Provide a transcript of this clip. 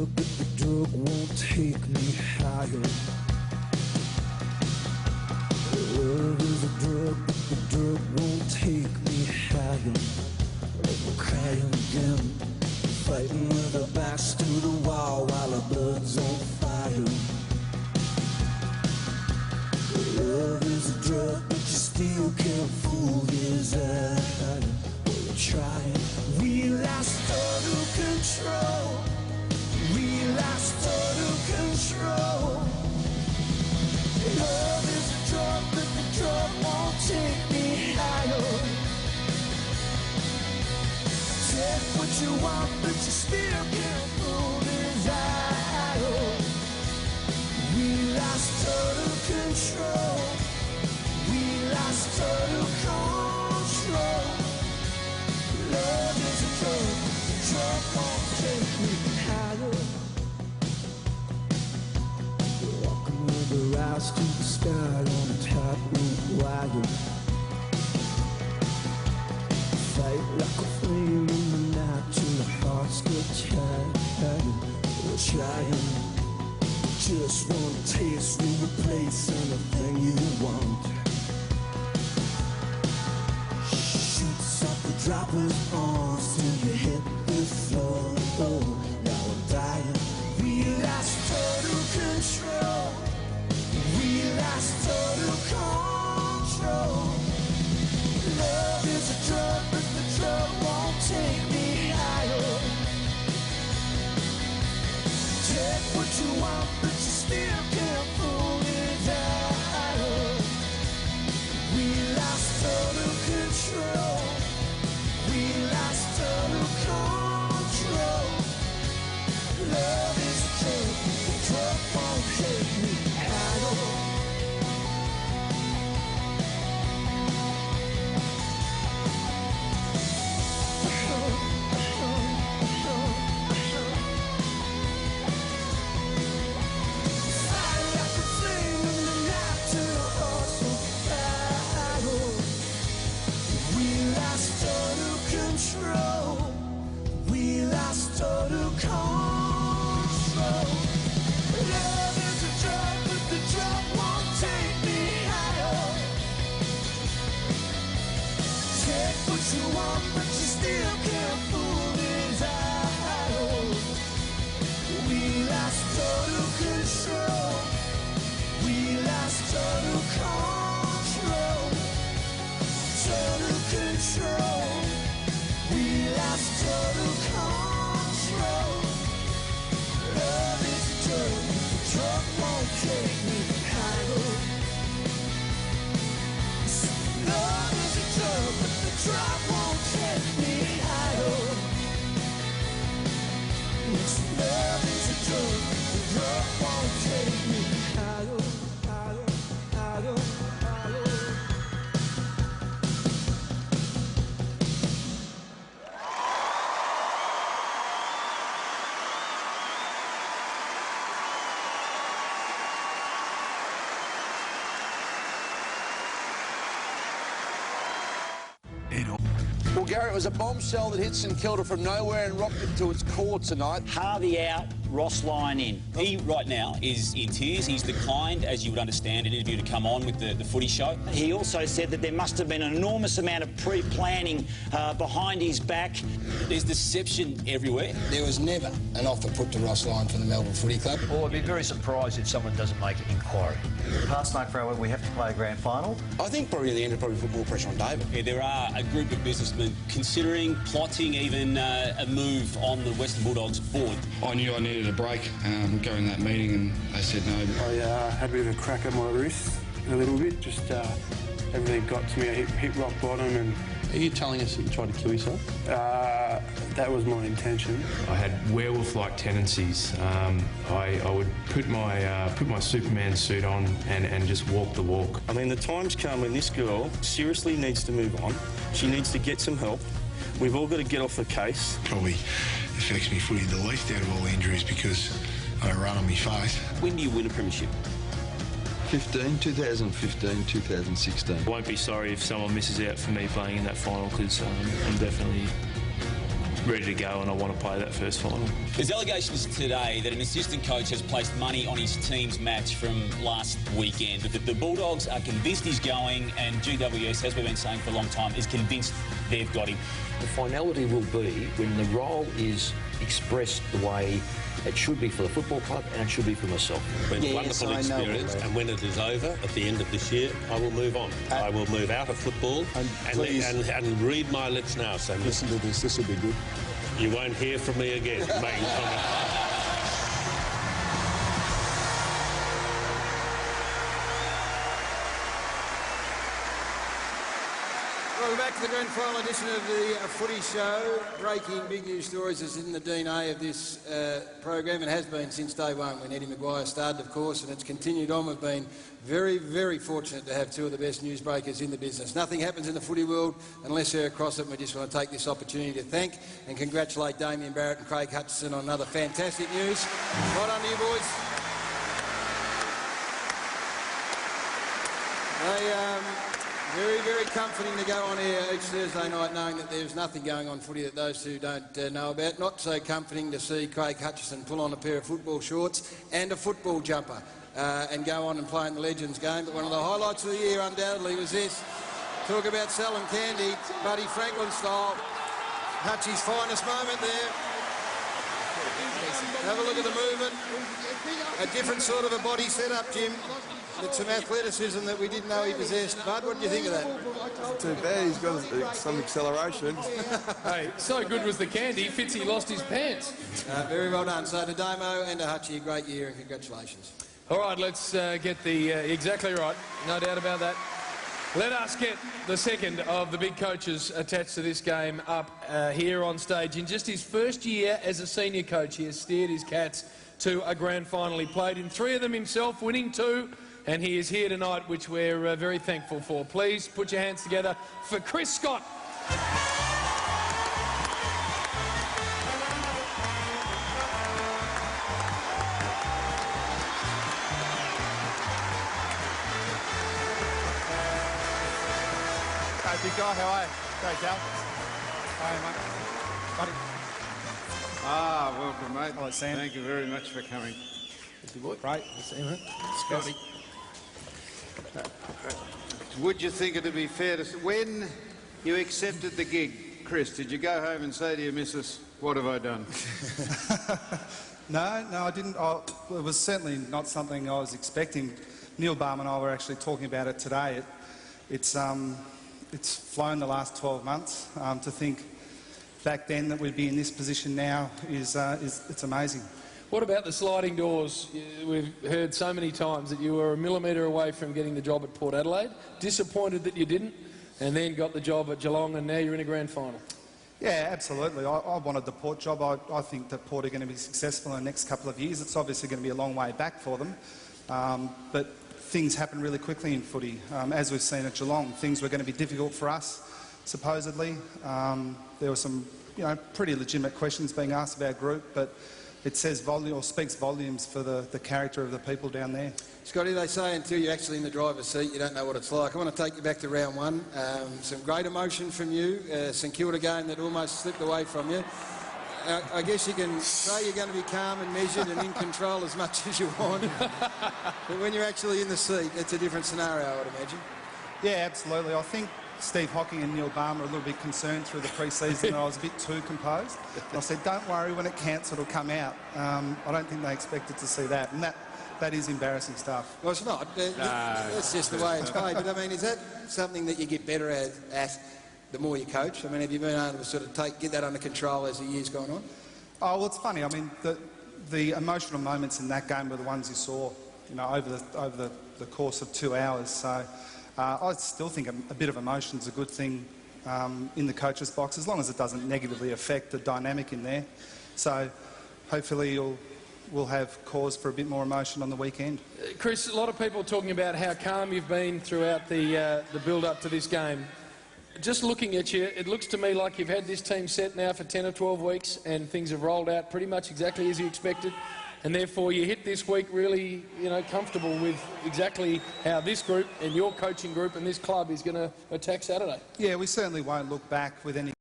drug, but the drug won't take me higher. Love is a drug, but the drug won't take me higher. We're crying again, fighting with our backs to the wall while our blood's on fire. Love is a drug, but you still can't fool his eye. We're trying, we lost total control. We lost total control. Love is a drug, but the drug won't take me higher. Take what you want, but you still can't fool his eye. We lost total control. We lost total control. Love is a drug, the drug won't take me higher. Walking with the rise to the sky on a tightrope wire. Fight like a flame in the night till the hearts get tired. We're trying, just one taste will replace anything you want. Shoots up the droppers on till you hit the floor. Oh, now I'm dying. We lost total control. We lost total control. Love is a drug, but the drug won't take me higher. Take what you want, but you still can't fool his eye. We lost total control. We lost total control. Love is a drug, the drug won't take me higher. We lost total control. Love is a drug, but the drug won't take me higher. Take what you want, but you still can't fool his eye. We lost total control. We lost total control. Total control. We lost total control. Love is a drug, the drug won't take me higher. Love is a drug, but the drug won't take me higher. Love is a drug, the drug won't take me higher, higher, higher, higher. Well, Gary, it was a bombshell that hit St Kilda from nowhere and rocked it to its core tonight. Harvey out, Ross Lyon in. He, right now, is in tears. He's declined, as you would understand, an interview to come on with the footy show. He also said that there must have been an enormous amount of pre-planning behind his back. There's deception everywhere. There was never an offer put to Ross Lyon from the Melbourne Footy Club. Well, I'd be very surprised if someone doesn't make an inquiry. Past night for our we have to play a grand final. I think probably at the end it probably put more pressure on David. Yeah, there are a group of businessmen considering, plotting even a move on the Western Bulldogs board. I knew I needed a break going to that meeting, and they said no. I had a bit of a crack at my wrist a little bit, just everything got to me. I hit rock bottom. And Are you telling us that you tried to kill yourself? that was my intention. I had werewolf-like tendencies. I would put my Superman suit on and just walk the walk. I mean, the time's come when this girl seriously needs to move on. She needs to get some help. We've all got to get off the case. Probably affects me footy the least out of all the injuries because I run on my face. When do you win a premiership? 2015, 2016. I won't be sorry if someone misses out for me playing in that final because I'm definitely ready to go, and I want to play that first final. There's allegations today that an assistant coach has placed money on his team's match from last weekend. The Bulldogs are convinced he's going, and GWS, as we've been saying for a long time, is convinced they've got him. The finality will be when the role is expressed the way it should be for the football club and it should be for myself. It's been a wonderful experience, and when it is over at the end of this year, I will move on. I will move out of football and read my lips now, Sam. Listen to this will be good. You won't hear from me again. Making comment. Welcome back to the grand final edition of the Footy Show. Breaking big news stories is in the DNA of this program. It has been since day one when Eddie Maguire started, of course, and it's continued on. We've been very, very fortunate to have two of the best newsbreakers in the business. Nothing happens in the footy world unless they're across it, and we just want to take this opportunity to thank and congratulate Damien Barrett and Craig Hutchison on another fantastic news. Well done to you, boys. Very, very comforting to go on air each Thursday night knowing that there's nothing going on footy that those two don't know about. Not so comforting to see Craig Hutchison pull on a pair of football shorts and a football jumper and go on and play in the Legends game. But one of the highlights of the year undoubtedly was this. Talk about selling candy, Buddy Franklin style. Hutchie's finest moment there. Have a look at the movement. A different sort of a body setup, Jim. With some athleticism that we didn't know he possessed. Bud, what do you think of that? Too bad, he's got some acceleration. Hey, so good was the candy, Fitzy lost his pants. Very well done. So to Damo and to Hutchie, a great year and congratulations. All right, let's get the... exactly right, no doubt about that. Let us get the second of the big coaches attached to this game up here on stage. In just his first year as a senior coach, he has steered his Cats to a grand final. He played in 3 of them himself, winning 2. And he is here tonight, which we're very thankful for. Please put your hands together for Chris Scott. Hey, big guy, how are you? Great, Cal. How are you, mate? Buddy. Welcome, mate. Hello, Sam. Thank you very much for coming. Great. Sam, Scotty. Would you think it'd be fair to say, when you accepted the gig, Chris, did you go home and say to your missus, what have I done? No, I didn't. It was certainly not something I was expecting. Neil Barham and I were actually talking about it today. It's flown the last 12 months. To think back then that we'd be in this position now it's amazing. What about the sliding doors? We've heard so many times that you were a millimetre away from getting the job at Port Adelaide. Disappointed that you didn't, and then got the job at Geelong, and now you're in a grand final. Yeah, absolutely. I wanted the Port job. I think that Port are going to be successful in the next couple of years. It's obviously going to be a long way back for them. But things happen really quickly in footy. As we've seen at Geelong, things were going to be difficult for us, supposedly. There were some pretty legitimate questions being asked of our group, but it says volume, or speaks volumes for the character of the people down there. Scotty, they say until you're actually in the driver's seat, you don't know what it's like. I want to take you back to round 1. Some great emotion from you. St Kilda game that almost slipped away from you. I guess you can say you're going to be calm and measured and in control as much as you want. But when you're actually in the seat, it's a different scenario, I would imagine. Yeah, absolutely. I think Steve Hocking and Neil Barham were a little bit concerned through the pre-season that I was a bit too composed. And I said, don't worry, when it counts, it'll come out. I don't think they expected to see that. And that is embarrassing stuff. Well, it's not. That's just the way it's played. But, I mean, is that something that you get better at the more you coach? I mean, have you been able to sort of get that under control as the year's gone on? Oh, well, it's funny. I mean, the emotional moments in that game were the ones you saw, over the course of 2 hours. So I still think a bit of emotion is a good thing in the coach's box, as long as it doesn't negatively affect the dynamic in there. So hopefully we'll have cause for a bit more emotion on the weekend. Chris, a lot of people talking about how calm you've been throughout the build-up to this game. Just looking at you, it looks to me like you've had this team set now for 10 or 12 weeks and things have rolled out pretty much exactly as you expected. And therefore you hit this week really, comfortable with exactly how this group and your coaching group and this club is going to attack Saturday. Yeah, we certainly won't look back with any